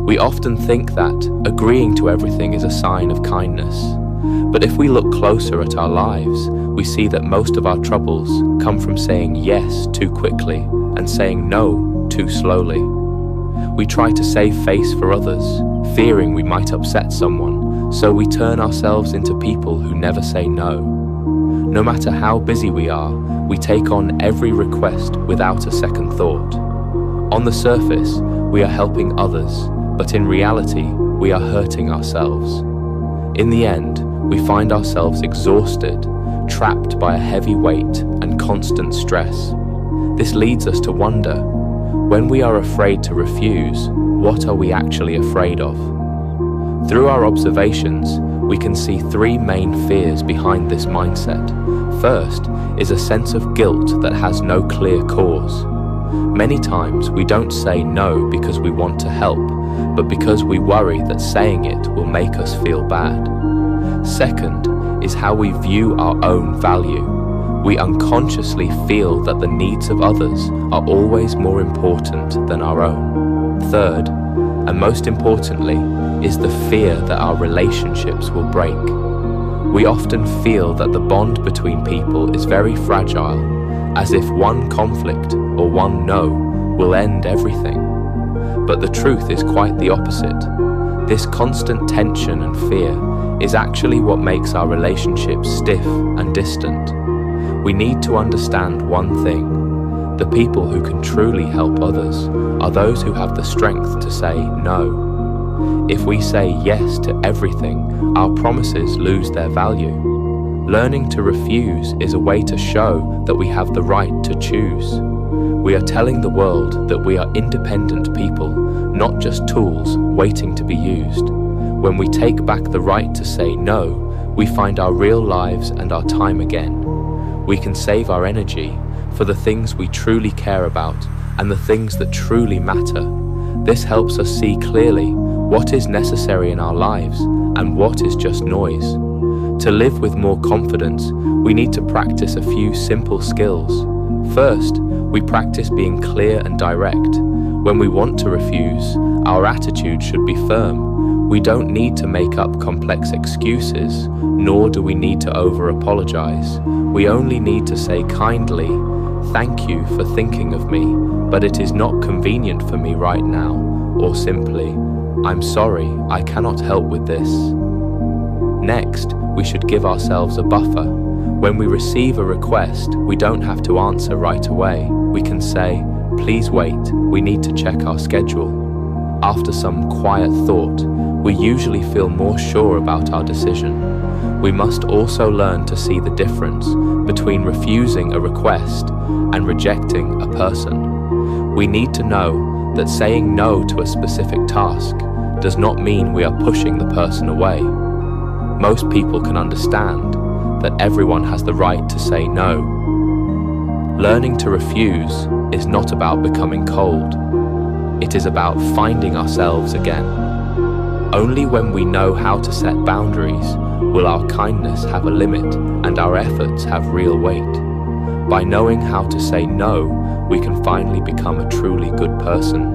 We often think that agreeing to everything is a sign of kindness. But if we look closer at our lives, we see that most of our troubles come from saying yes too quickly and saying no too slowly. We try to save face for others, fearing we might upset someone, so we turn ourselves into people who never say no. No matter how busy we are, we take on every request without a second thought. On the surface, we are helping others, but in reality, we are hurting ourselves. In the end, we find ourselves exhausted, trapped by a heavy weight and constant stress. This leads us to wonder, when we are afraid to refuse, what are we actually afraid of? Through our observations, we can see three main fears behind this mindset. First is a sense of guilt that has no clear cause. Many times we don't say no because we want to help, but because we worry that saying it will make us feel bad. Second is how we view our own value. We unconsciously feel that the needs of others are always more important than our own. Third, and most importantly, is the fear that our relationships will break. We often feel that the bond between people is very fragile, as if one conflict or one no will end everything. But the truth is quite the opposite. This constant tension and fear is actually what makes our relationships stiff and distant. We need to understand one thing. The people who can truly help others are those who have the strength to say no. If we say yes to everything, our promises lose their value. Learning to refuse is a way to show that we have the right to choose. We are telling the world that we are independent people, not just tools waiting to be used. When we take back the right to say no, we find our real lives and our time again. We can save our energy for the things we truly care about and the things that truly matter. This helps us see clearly what is necessary in our lives and what is just noise. To live with more confidence, we need to practice a few simple skills. First, we practice being clear and direct. When we want to refuse, our attitude should be firm. We don't need to make up complex excuses, nor do we need to over-apologize. We only need to say kindly, "Thank you for thinking of me, but it is not convenient for me right now," or simply, "I'm sorry, I cannot help with this." Next, we should give ourselves a buffer. When we receive a request, we don't have to answer right away. We can say, "Please wait, we need to check our schedule." After some quiet thought, we usually feel more sure about our decision. We must also learn to see the difference between refusing a request and rejecting a person. We need to know that saying no to a specific task does not mean we are pushing the person away. Most people can understand that everyone has the right to say no. Learning to refuse is not about becoming cold. It is about finding ourselves again. Only when we know how to set boundaries will our kindness have a limit and our efforts have real weight. By knowing how to say no, we can finally become a truly good person.